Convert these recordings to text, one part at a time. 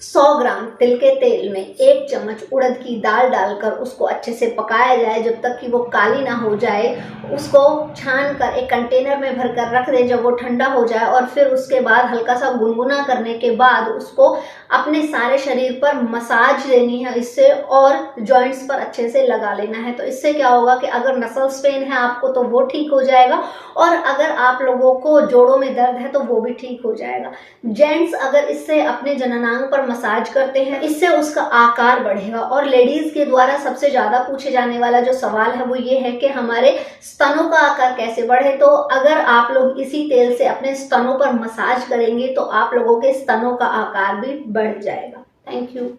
100 ग्राम तिल के तेल में 1 चम्मच उड़द की दाल डालकर उसको अच्छे से पकाया जाए जब तक कि वो काली ना हो जाए। उसको छान कर एक कंटेनर में भरकर रख दें जब वो ठंडा हो जाए, और फिर उसके बाद हल्का सा गुनगुना करने के बाद उसको अपने सारे शरीर पर मसाज देनी है इससे, और जॉइंट्स पर अच्छे से लगा लेना है। तो इससे क्या होगा कि अगर मसल्स पेन है आपको तो वो ठीक हो जाएगा, और अगर आप लोगों को जोड़ों में दर्द है तो वो भी ठीक हो जाएगा। जेंट्स अगर इससे अपने जननांग पर मसाज करते हैं इससे उसका आकार बढ़ेगा। और लेडीज के द्वारा सबसे ज्यादा पूछे जाने वाला जो सवाल है वो ये है कि हमारे स्तनों का आकार कैसे बढ़े। तो अगर आप लोग इसी तेल से अपने स्तनों पर मसाज करेंगे तो आप लोगों के स्तनों का आकार भी बढ़ जाएगा। Thank you.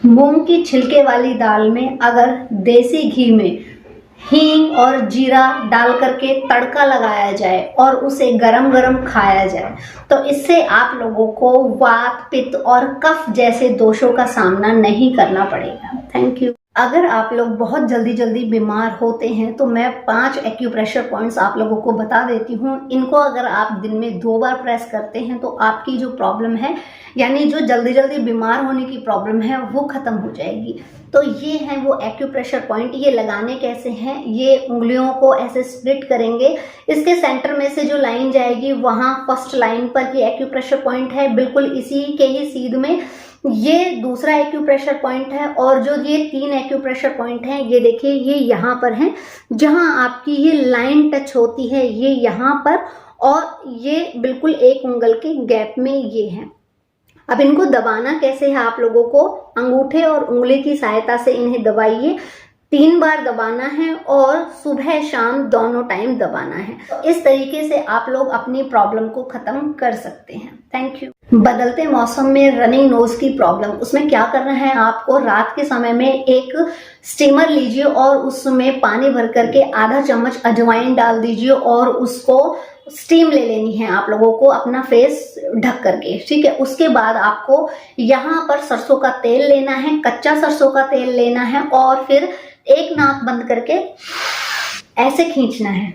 मूंग की छिलके वाली दाल में अगर देसी घी में हींग और जीरा डाल करके तड़का लगाया जाए और उसे गरम गरम खाया जाए तो इससे आप लोगों को वात, पित्त और कफ जैसे दोषों का सामना नहीं करना पड़ेगा। Thank you. अगर आप लोग बहुत जल्दी बीमार होते हैं तो मैं 5 एक्यूप्रेशर पॉइंट्स आप लोगों को बता देती हूँ। इनको अगर आप दिन में 2 बार प्रेस करते हैं तो आपकी जो प्रॉब्लम है, यानी जो जल्दी बीमार होने की प्रॉब्लम है, वो खत्म हो जाएगी। तो ये हैं वो एक्यूप्रेशर पॉइंट। ये लगाने कैसे हैं, ये उंगलियों को ऐसे स्प्लिट करेंगे, इसके सेंटर में से जो लाइन जाएगी वहाँ फर्स्ट लाइन पर ये एक्यूप्रेशर पॉइंट है, बिल्कुल इसी के ही सीध में ये दूसरा एक्यूप्रेशर पॉइंट है, और जो ये 3 एक्यूप्रेशर पॉइंट हैं ये देखिए ये यहाँ पर हैं, जहाँ आपकी ये लाइन टच होती है ये यहाँ पर, और ये बिल्कुल एक उंगल के गैप में ये है। अब इनको दबाना कैसे है, आप लोगों को अंगूठे और उंगली की सहायता से इन्हें दबाइए। 3 बार दबाना है और सुबह शाम दोनों टाइम दबाना है। तो इस तरीके से आप लोग अपनी प्रॉब्लम को खत्म कर सकते हैं। Thank you. बदलते मौसम में रनिंग नोज की प्रॉब्लम, उसमें क्या करना है आपको, रात के समय में एक स्टीमर लीजिए और उसमें पानी भर करके आधा चम्मच अजवाइन डाल दीजिए और उसको स्टीम ले लेनी है आप लोगों को अपना फेस ढक करके, ठीक है। उसके बाद आपको यहाँ पर सरसों का तेल लेना है, कच्चा सरसों का तेल लेना है, और फिर एक नाक बंद करके ऐसे खींचना है,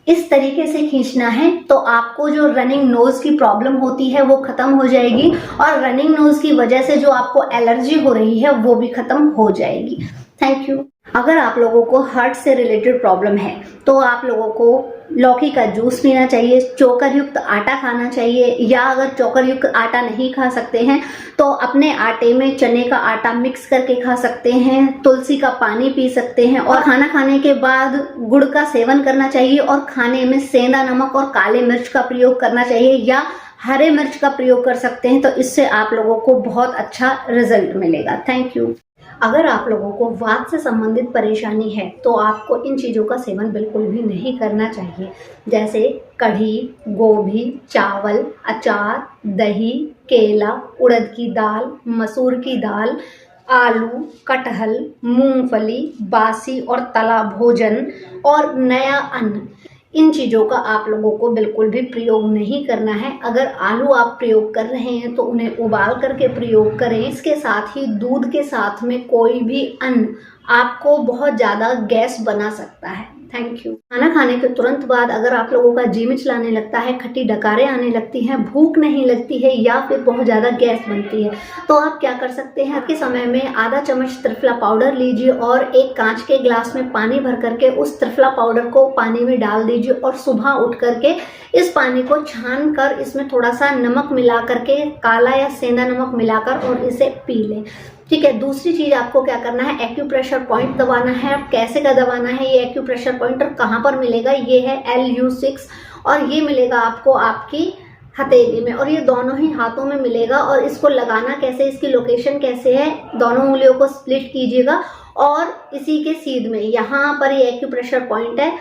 इस तरीके से खींचना है। तो आपको जो रनिंग नोज की प्रॉब्लम होती है वो खत्म हो जाएगी, और रनिंग नोज की वजह से जो आपको एलर्जी हो रही है वो भी खत्म हो जाएगी। Thank you. अगर आप लोगों को हार्ट से रिलेटेड प्रॉब्लम है तो आप लोगों को लौकी का जूस पीना चाहिए, चोकर युक्त आटा खाना चाहिए, या अगर चोकर युक्त आटा नहीं खा सकते हैं तो अपने आटे में चने का आटा मिक्स करके खा सकते हैं, तुलसी का पानी पी सकते हैं, और खाना खाने के बाद गुड़ का सेवन करना चाहिए, और खाने में सेंधा नमक और काले मिर्च का प्रयोग करना चाहिए, या हरे मिर्च का प्रयोग कर सकते हैं। तो इससे आप लोगों को बहुत अच्छा रिजल्ट मिलेगा। Thank you. अगर आप लोगों को वात से संबंधित परेशानी है तो आपको इन चीज़ों का सेवन बिल्कुल भी नहीं करना चाहिए, जैसे कढ़ी, गोभी, चावल, अचार, दही, केला, उड़द की दाल, मसूर की दाल, आलू, कटहल, मूंगफली, बासी और तला भोजन और नया अन्न, इन चीज़ों का आप लोगों को बिल्कुल भी प्रयोग नहीं करना है। अगर आलू आप प्रयोग कर रहे हैं तो उन्हें उबाल करके प्रयोग करें। इसके साथ ही दूध के साथ में कोई भी अन्न आपको बहुत ज़्यादा गैस बना सकता है। Thank you. खाना खाने के तुरंत बाद अगर आप लोगों का जी मिचलाने लगता है, खट्टी डकारें आने लगती हैं, भूख नहीं लगती है, या फिर बहुत ज़्यादा गैस बनती है, तो आप क्या कर सकते हैं, के समय में आधा चम्मच त्रिफला पाउडर लीजिए और एक कांच के ग्लास में पानी भर करके उस त्रिफला पाउडर को पानी में डाल दीजिए, और सुबह उठ करके इस पानी को छान कर इसमें थोड़ा सा नमक मिला करके, काला या सेंधा नमक मिलाकर, और इसे पी लें। ठीक है। दूसरी चीज आपको क्या करना है, एक्यूप्रेशर पॉइंट दबाना है। और कैसे का दबाना है ये एक्यूप्रेशर पॉइंट, और कहाँ पर मिलेगा, ये है LU6, और ये मिलेगा आपको आपकी हथेली में, और ये दोनों ही हाथों में मिलेगा। और इसको लगाना कैसे, इसकी लोकेशन कैसे है, दोनों उंगलियों को स्प्लिट कीजिएगा और इसी के सीध में यहाँ पर ये एक्यूप्रेशर पॉइंट है,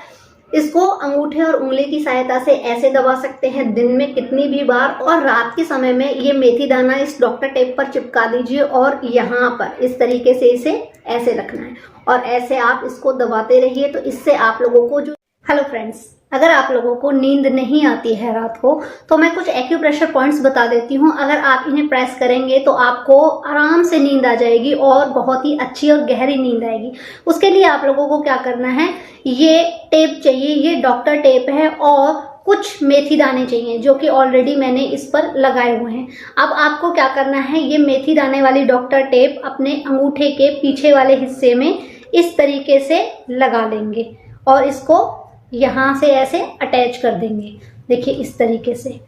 इसको अंगूठे और उंगली की सहायता से ऐसे दबा सकते हैं दिन में कितनी भी बार। और रात के समय में ये मेथी दाना इस डॉक्टर टेप पर चिपका दीजिए, और यहाँ पर इस तरीके से इसे ऐसे रखना है, और ऐसे आप इसको दबाते रहिए। तो इससे आप लोगों को जो, हेलो फ्रेंड्स, अगर आप लोगों को नींद नहीं आती है रात को तो मैं कुछ एक्यूप्रेशर पॉइंट्स बता देती हूँ। अगर आप इन्हें प्रेस करेंगे तो आपको आराम से नींद आ जाएगी और बहुत ही अच्छी और गहरी नींद आएगी। उसके लिए आप लोगों को क्या करना है, ये टेप चाहिए, ये डॉक्टर टेप है, और कुछ मेथी दाने चाहिए जो कि ऑलरेडी मैंने इस पर लगाए हुए हैं। अब आपको क्या करना है, ये मेथी दाने वाली डॉक्टर टेप अपने अंगूठे के पीछे वाले हिस्से में इस तरीके से लगा लेंगे और इसको यहाँ से ऐसे अटैच कर देंगे, देखिए इस तरीके से,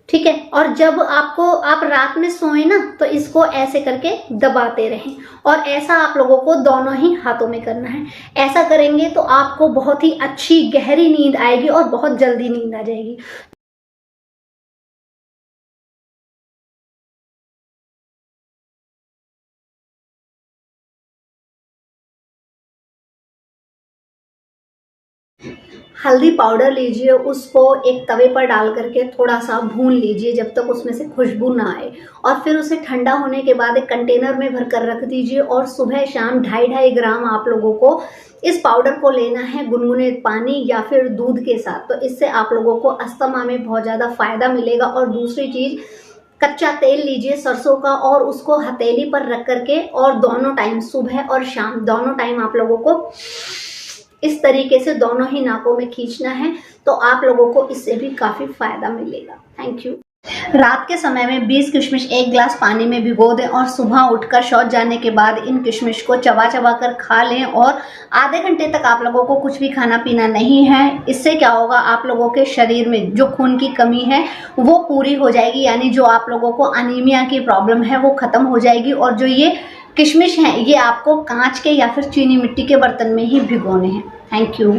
ठीक है। और जब आप रात में सोए ना तो इसको ऐसे करके दबाते रहें और ऐसा आप लोगों को दोनों ही हाथों में करना है। ऐसा करेंगे तो आपको बहुत ही अच्छी गहरी नींद आएगी और बहुत जल्दी नींद आ जाएगी। हल्दी पाउडर लीजिए, उसको एक तवे पर डाल करके थोड़ा सा भून लीजिए जब तक उसमें से खुशबू ना आए, और फिर उसे ठंडा होने के बाद एक कंटेनर में भर कर रख दीजिए। और सुबह शाम 2.5 ग्राम आप लोगों को इस पाउडर को लेना है गुनगुने पानी या फिर दूध के साथ। तो इससे आप लोगों को अस्थमा में बहुत ज़्यादा फायदा मिलेगा। और दूसरी चीज़, कच्चा तेल लीजिए सरसों का और उसको हथेली पर रख करके, और दोनों टाइम सुबह और शाम दोनों टाइम आप लोगों को इस तरीके से दोनों ही नाकों में खींचना है, तो आप लोगों को इससे भी काफ़ी फायदा मिलेगा। Thank you. रात के समय में 20 किशमिश 1 गिलास पानी में भिगो दें और सुबह उठकर शौच जाने के बाद इन किशमिश को चबा चबा कर खा लें। और आधे घंटे तक आप लोगों को कुछ भी खाना पीना नहीं है। इससे क्या होगा, आप लोगों के शरीर में जो खून की कमी है वो पूरी हो जाएगी, यानी जो आप लोगों को अनीमिया की प्रॉब्लम है वो ख़त्म हो जाएगी। और जो ये किशमिश हैं ये आपको कांच के या फिर चीनी मिट्टी के बर्तन में ही भिगोने हैं। Thank you.